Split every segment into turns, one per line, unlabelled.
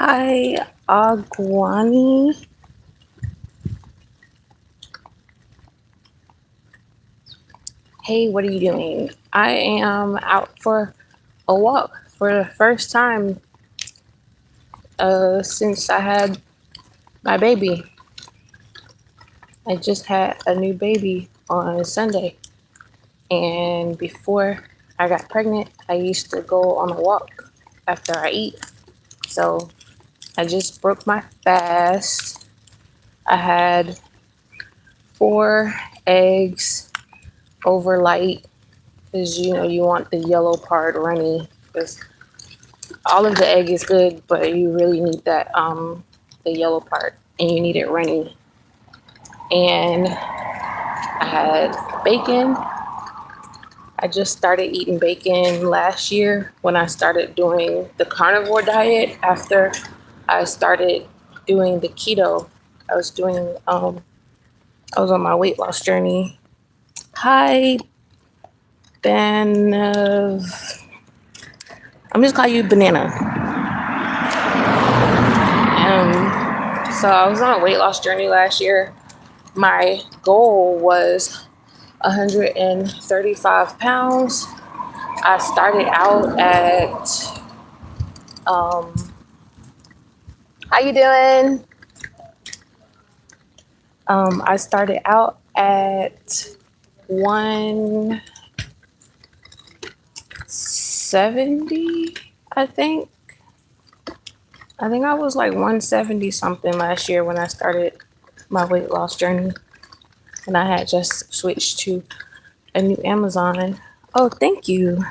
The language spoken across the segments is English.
Hi, Agwani. Hey, what are you doing? I am out for a walk for the first time since I had my baby. I just had a new baby on Sunday, and before I got pregnant, I used to go on a walk after I eat. So I just broke my fast. I had 4 eggs overnight because you want the yellow part runny because all of the egg is good, but you really need that the yellow part, and you need it runny. And I had bacon. I just started eating bacon last year when I started doing the carnivore diet after I started doing the keto. I was doing I was on my weight loss journey. Hi, Ben. I'm just calling you Banana. So I was on a weight loss journey last year. My goal was 135 pounds. I started out at how you doing? I started out at 170, I think. I think I was like 170 something last year when I started my weight loss journey. And I had just switched to a new Amazon. Oh, thank you.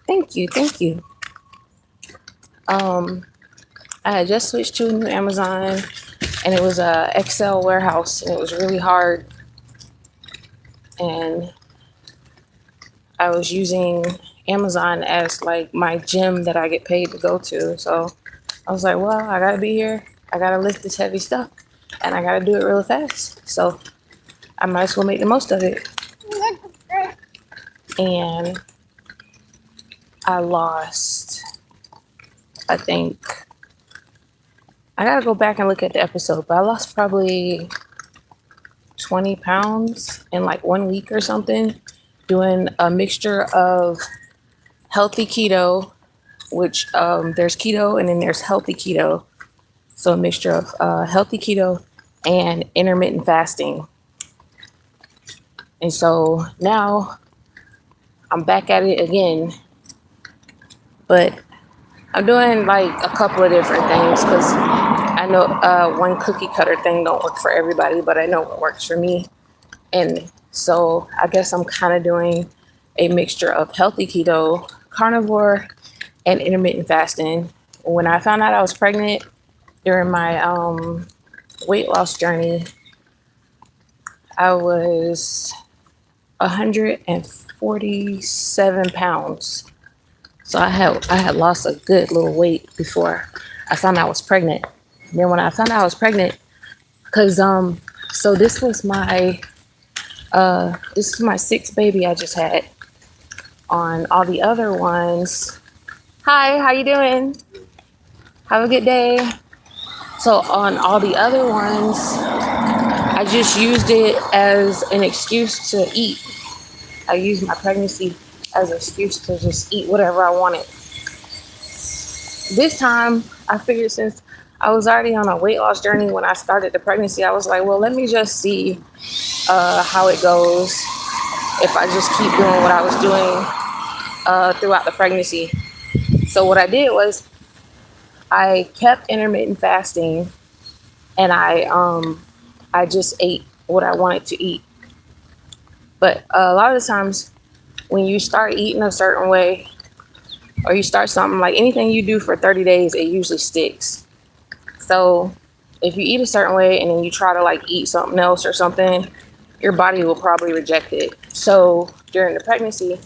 Thank you. Thank you. I had just switched to a new Amazon, and it was a Excel warehouse, and it was really hard. And I was using Amazon as like my gym that I get paid to go to. So I was like, well, I gotta be here. I gotta lift this heavy stuff, and I gotta do it really fast. So I might as well make the most of it. And I lost, I think, I gotta go back and look at the episode, but I lost probably 20 pounds in like 1 week or something, doing a mixture of healthy keto, which there's keto and then there's healthy keto. So a mixture of healthy keto and intermittent fasting. And so now I'm back at it again, but I'm doing like a couple of different things because I know one cookie cutter thing don't work for everybody, but I know what works for me. And so I guess I'm kind of doing a mixture of healthy keto, carnivore, and intermittent fasting. When I found out I was pregnant during my weight loss journey, I was 147 pounds. So I had lost a good little weight before I found out I was pregnant. And then when I found out I was pregnant, because so this is my sixth baby I just had. On all the other ones, hi, how you doing? Have a good day. So on all the other ones, I just used it as an excuse to eat. I used my pregnancy as an excuse to just eat whatever I wanted. This time, I figured since I was already on a weight loss journey when I started the pregnancy, I was like, well, let me just see how it goes if I just keep doing what I was doing throughout the pregnancy. So what I did was I kept intermittent fasting, and I just ate what I wanted to eat. But a lot of the times when you start eating a certain way, or you start something, like anything you do for 30 days, it usually sticks. So if you eat a certain way and then you try to like eat something else or something, your body will probably reject it. So during the pregnancy,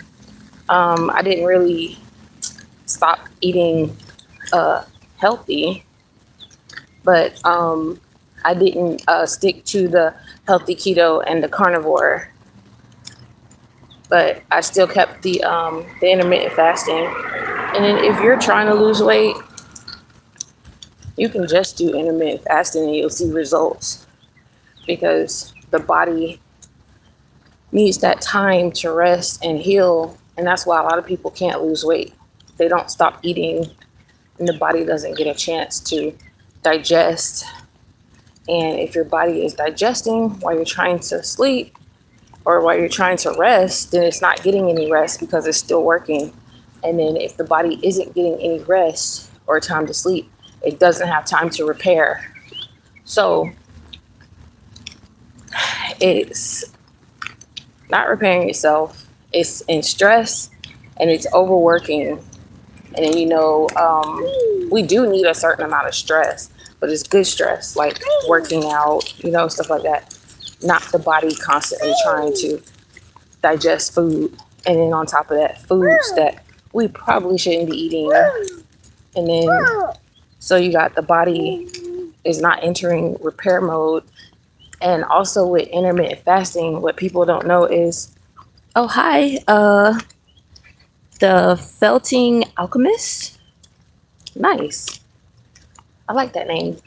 I didn't really stop eating healthy, but I didn't stick to the healthy keto and the carnivore. But I still kept the intermittent fasting. And then if you're trying to lose weight, You can just do intermittent fasting and you'll see results, because the body needs that time to rest and heal. And that's why a lot of people can't lose weight. They don't stop eating and the body doesn't get a chance to digest. And if your body is digesting while you're trying to sleep or while you're trying to rest, then it's not getting any rest because it's still working. And then if the body isn't getting any rest or time to sleep, it doesn't have time to repair. So it's not repairing itself, it's in stress and it's overworking. And then, we do need a certain amount of stress, but it's good stress, like working out, stuff like that. Not the body constantly trying to digest food. And then on top of that, foods that we probably shouldn't be eating. And then, so you got the body is not entering repair mode. And also with intermittent fasting, what people don't know is, oh, hi, the Felting Alchemist. Nice. I like that name.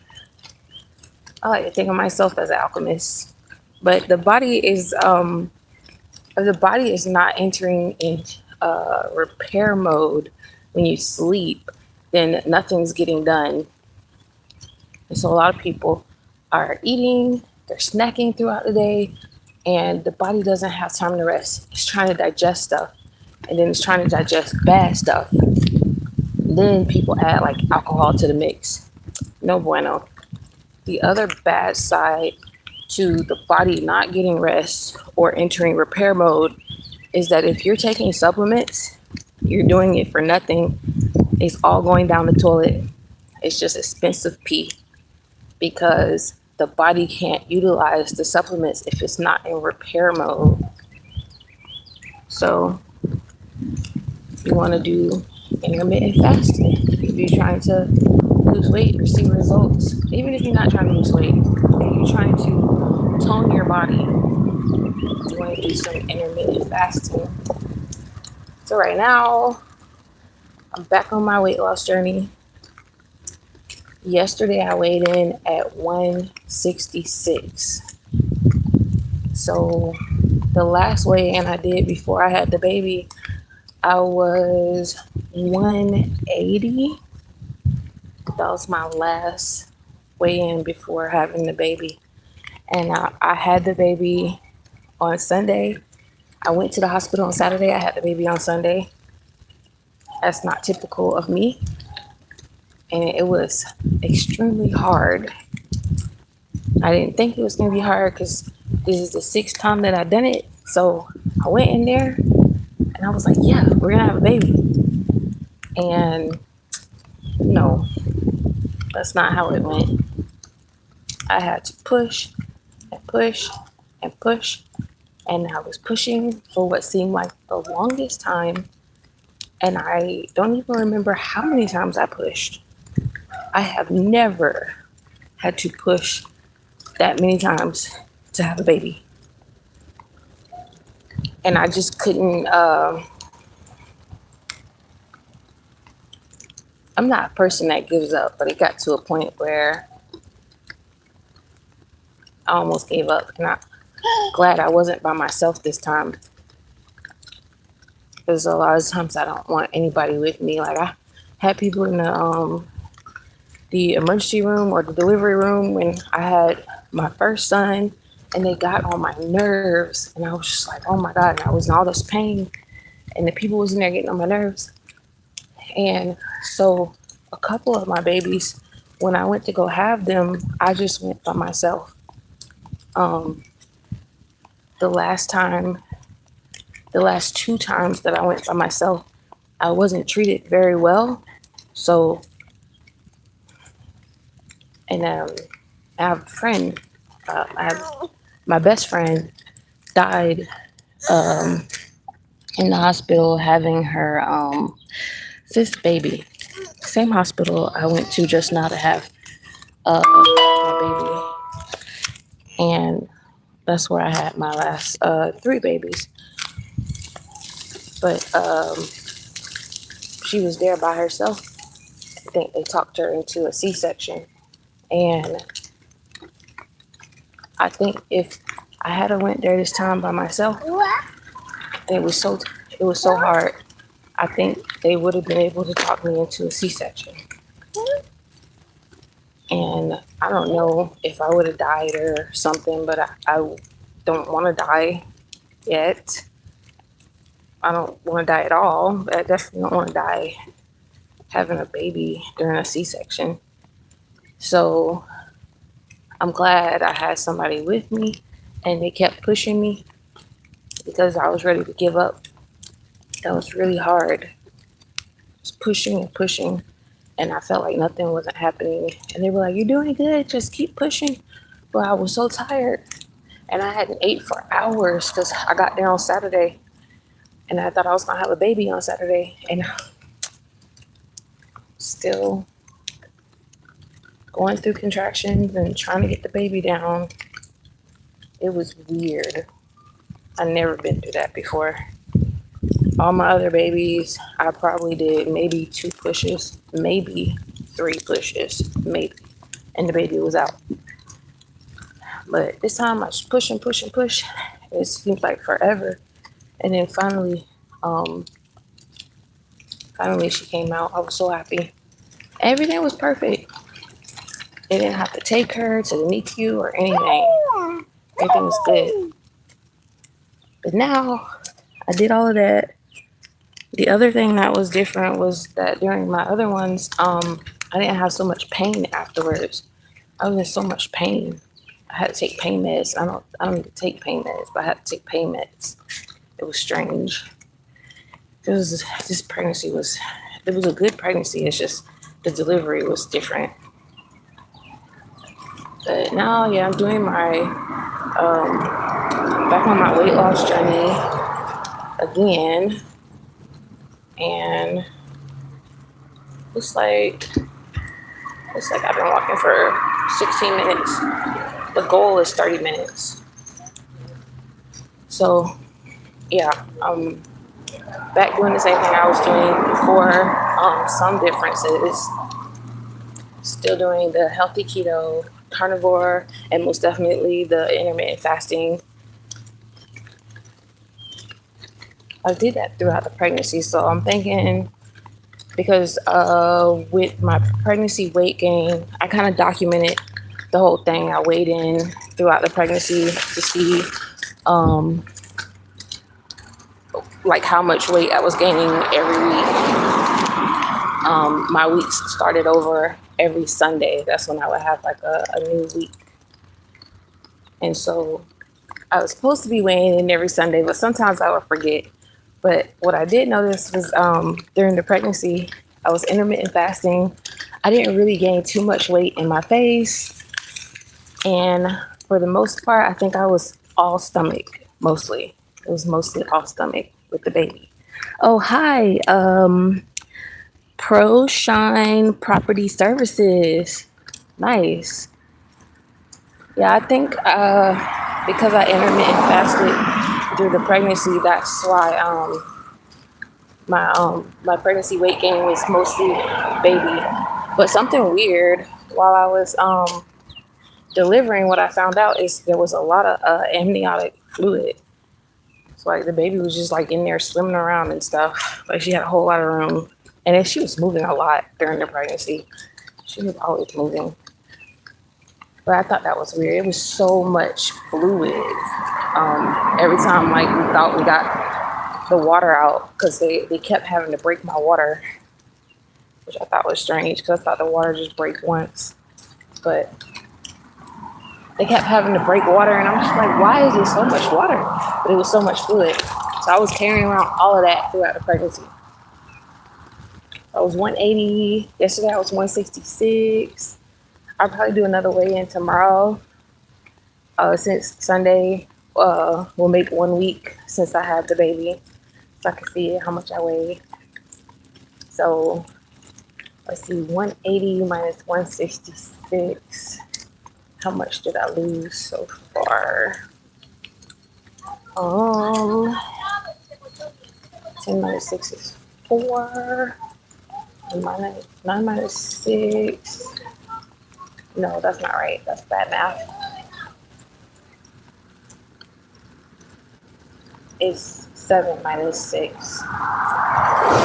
I like to think of myself as an alchemist. But the body is not entering in repair mode when you sleep, then nothing's getting done. And so a lot of people are eating, they're snacking throughout the day, and the body doesn't have time to rest. It's trying to digest stuff, and then it's trying to digest bad stuff. Then people add like alcohol to the mix. No bueno. The other bad side to the body not getting rest or entering repair mode is that if you're taking supplements, you're doing it for nothing. It's all going down the toilet. It's just expensive pee, because the body can't utilize the supplements if it's not in repair mode. So you want to do intermittent fasting if you're trying to lose weight or see results. Even if you're not trying to lose weight, if you're trying to tone your body, you want to do some intermittent fasting. So right now, I'm back on my weight loss journey. Yesterday, I weighed in at 166. So the last weigh-in I did before I had the baby, I was 180. That was my last weigh-in before having the baby. And I had the baby on Sunday. I went to the hospital on Saturday. I had the baby on Sunday. That's not typical of me. And it was extremely hard. I didn't think it was going to be hard because this is the 6th time that I've done it. So I went in there and I was like, yeah, we're going to have a baby. And no, that's not how it went. I had to push and push and push. And I was pushing for what seemed like the longest time. And I don't even remember how many times I pushed. I have never had to push that many times to have a baby. And I just couldn't, I'm not a person that gives up, but it got to a point where I almost gave up. And I'm glad I wasn't by myself this time. Because a lot of times I don't want anybody with me. Like I had people in the emergency room or the delivery room when I had my first son, and they got on my nerves. And I was just like, oh my God. And I was in all this pain. And the people was in there getting on my nerves. And so a couple of my babies, when I went to go have them, I just went by myself. The last 2 times that I went by myself, I wasn't treated very well. So, and I have a friend, my best friend died in the hospital having her 5th baby. Same hospital I went to just now to have my baby. And that's where I had my last 3 babies. But she was there by herself. think they talked her into a C-section. And I think if I had went there this time by myself, and it was so hard, I think they would have been able to talk me into a C-section. And I don't know if I would have died or something, but I don't want to die yet. I don't want to die at all, but I definitely don't want to die having a baby during a C-section. So I'm glad I had somebody with me and they kept pushing me because I was ready to give up. That was really hard. Just pushing and pushing. And I felt like nothing wasn't happening. And they were like, "You're doing good. Just keep pushing." But I was so tired. And I hadn't ate for hours because I got there on Saturday. And I thought I was going to have a baby on Saturday. And still going through contractions and trying to get the baby down. It was weird. I've never been through that before. All my other babies, I probably did maybe 2 pushes, maybe 3 pushes, maybe. And the baby was out. But this time I just push and push and push. It seems like forever. And then finally she came out. I was so happy. Everything was perfect. They didn't have to take her to the NICU or anything. Everything was good. But now I did all of that. The other thing that was different was that during my other ones, I didn't have so much pain afterwards. I was in so much pain. I had to take pain meds. I don't need to take pain meds, but I had to take pain meds. It was strange. It was a good pregnancy. It's just the delivery was different. But now, yeah, I'm doing my back on my weight loss journey again, and looks like I've been walking for 16 minutes. The goal is 30 minutes. So yeah, I'm back doing the same thing I was doing before. Some differences. Still doing the healthy keto, carnivore, and most definitely the intermittent fasting. I did that throughout the pregnancy, so I'm thinking, because with my pregnancy weight gain, I kind of documented the whole thing. I weighed in throughout the pregnancy to see like how much weight I was gaining every week. My weeks started over every Sunday. That's when I would have like a new week. And so I was supposed to be weighing in every Sunday, but sometimes I would forget. But what I did notice was during the pregnancy, I was intermittent fasting. I didn't really gain too much weight in my face. And for the most part, I think I was all stomach, mostly. It was mostly all stomach with the baby. Oh, hi. Pro Shine Property Services. Nice. Yeah, I think because I intermittent fasted through the pregnancy, that's why my pregnancy weight gain was mostly baby. But something weird while I was delivering, what I found out is there was a lot of amniotic fluid. So like the baby was just like in there swimming around and stuff. Like she had a whole lot of room, and then she was moving a lot during the pregnancy. She was always moving. But I thought that was weird. It was so much fluid. Every time like we thought we got the water out, because they kept having to break my water, which I thought was strange because I thought the water just break once. But they kept having to break water, and I'm just like, why is there so much water? But it was so much fluid. So I was carrying around all of that throughout the pregnancy. I was 180. Yesterday I was 166. I'll probably do another weigh-in tomorrow. Since Sunday will make 1 week since I had the baby, so I can see how much I weigh. So let's see, 180 minus 166. How much did I lose so far? 10 minus 6 is 4. minus 9 minus 6. No, that's not right. That's bad math. It's 7 minus 6.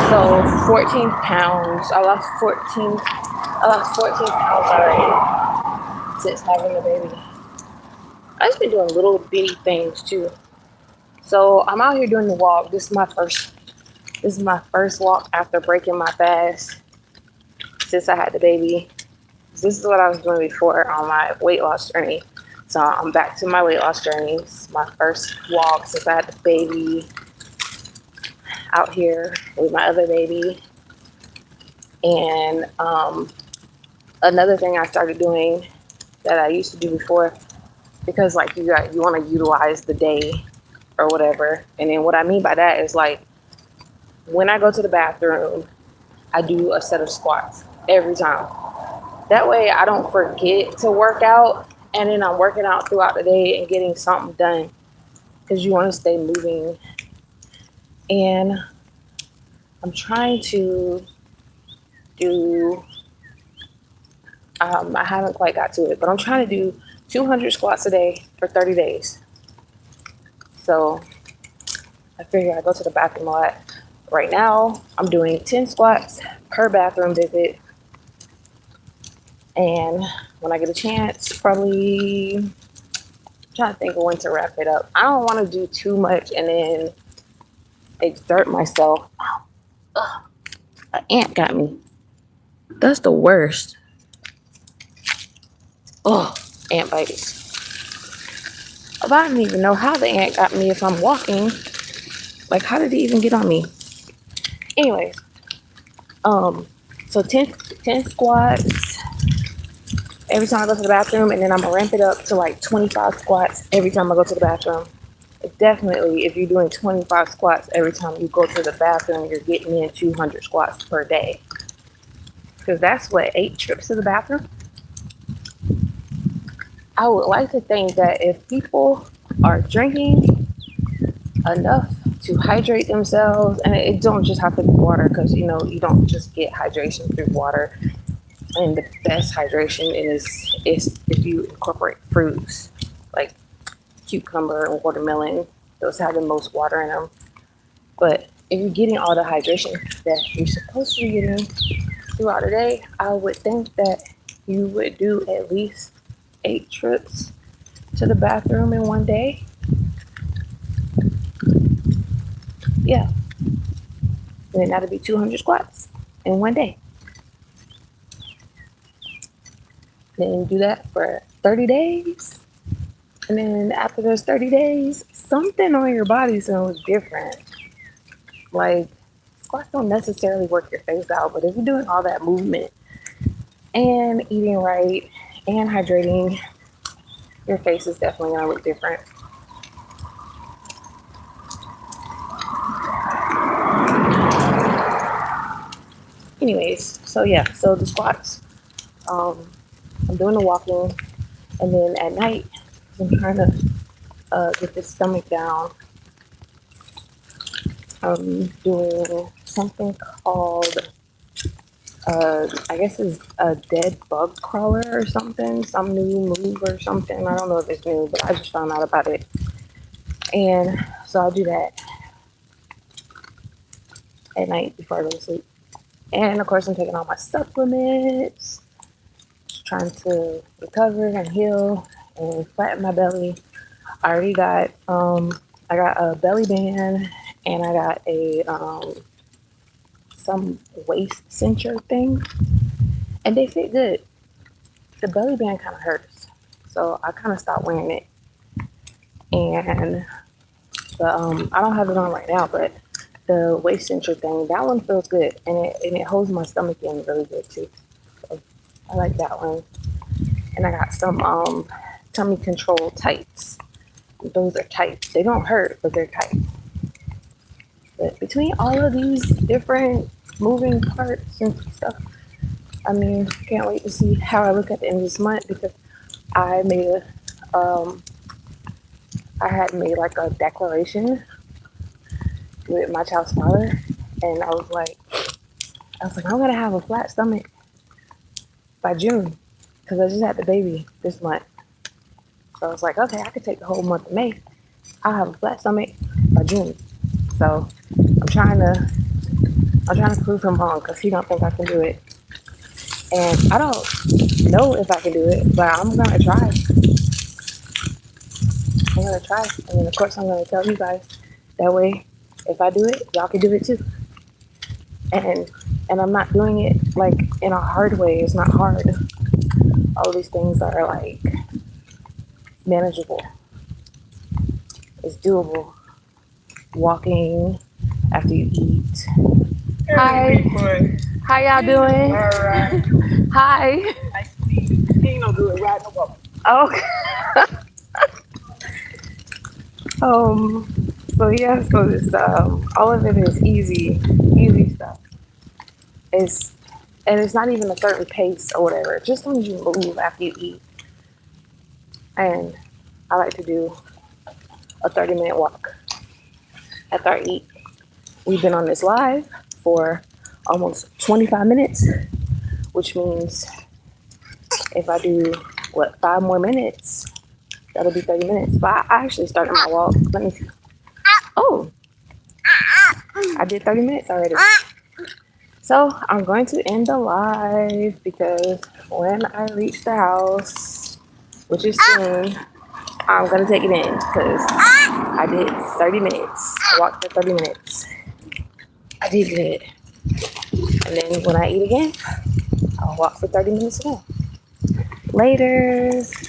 So 14 pounds. I lost 14 pounds already since having a baby. I've just been doing little bitty things too. So I'm out here doing the walk. This is my first walk after breaking my fast since I had the baby. This is what I was doing before on my weight loss journey. So I'm back to my weight loss journey. It's my first walk since I had the baby, out here with my other baby. And another thing I started doing that I used to do before, because like you want to utilize the day or whatever. And then what I mean by that is like when I go to the bathroom, I do a set of squats every time. That way I don't forget to work out, and then I'm working out throughout the day and getting something done, because you want to stay moving. And I'm trying to do, I haven't quite got to it, but I'm trying to do 200 squats a day for 30 days. So I figure I go to the bathroom a lot. Right now, I'm doing 10 squats per bathroom visit. And when I get a chance, probably, I'm trying to think of when to wrap it up. I don't want to do too much and then exert myself. Ugh, an ant got me. That's the worst. Oh, ant bites. I don't even know how the ant got me if I'm walking. Like, how did it even get on me? Anyways, so 10 squats every time I go to the bathroom, and then I'm gonna ramp it up to like 25 squats every time I go to the bathroom. Definitely, if you're doing 25 squats every time you go to the bathroom, you're getting in 200 squats per day. Because that's what, 8 trips to the bathroom? I would like to think that if people are drinking enough to hydrate themselves, and it don't just have to be water, because you don't just get hydration through water. And the best hydration is if you incorporate fruits like cucumber and watermelon. Those have the most water in them. But if you're getting all the hydration that you're supposed to be getting throughout the day, I would think that you would do at least 8 trips to the bathroom in one day. Yeah. And then that'd be 200 squats in one day. Then do that for 30 days. And then after those 30 days, something on your body sounds different. Like, squats don't necessarily work your face out, but if you're doing all that movement and eating right and hydrating, your face is definitely gonna look different. Anyways, so the squats. I'm doing the walking, and then at night, I'm trying to get the stomach down. I'm doing something called, I guess it's a dead bug crawler or something, some new move or something. I don't know if it's new, but I just found out about it. And so I'll do that at night before I go to sleep. And of course, I'm taking all my supplements, just trying to recover and heal and flatten my belly. I already got, I got a belly band, and I got a some waist cincher thing, and they fit good. The belly band kind of hurts, so I kind of stopped wearing it. And I don't have it on right now, but the waist cincher thing, that one feels good, and it holds my stomach in really good too. So I like that one. And I got some tummy control tights. Those are tight. They don't hurt, but they're tight. But between all of these different moving parts and stuff, I mean, can't wait to see how I look at the end of this month, because I made I had made like a declaration with my child's father, and I was like, I was like, I'm gonna have a flat stomach by June because I just had the baby this month. So I was like, okay, I could take the whole month of May. I'll have a flat stomach by June. So I'm trying to prove him wrong because he don't think I can do it, and I don't know if I can do it, but I'm gonna try. I'm gonna try, and then of course I'm gonna tell you guys. That way, if I do it, y'all can do it too. And I'm not doing it like in a hard way. It's not hard. All these things are like manageable. It's doable. Walking after you eat. Hi. How y'all doing?
All right.
Hi.
Nice to meet you. He ain't gonna do it right no more.
Okay. So yeah, so this all of it is easy stuff. It's and it's not even a certain pace or whatever. Just long as you move after you eat. And I like to do a 30-minute walk after I eat. We've been on this live for almost 25 minutes, which means if I do 5 more minutes, that'll be 30 minutes. But I actually started my walk. Let me see. Oh, I did 30 minutes already. So I'm going to end the live because when I reach the house, which is soon, I'm going to take it in because I did 30 minutes. I walked for 30 minutes. I did good. And then when I eat again, I'll walk for 30 minutes again. Laters.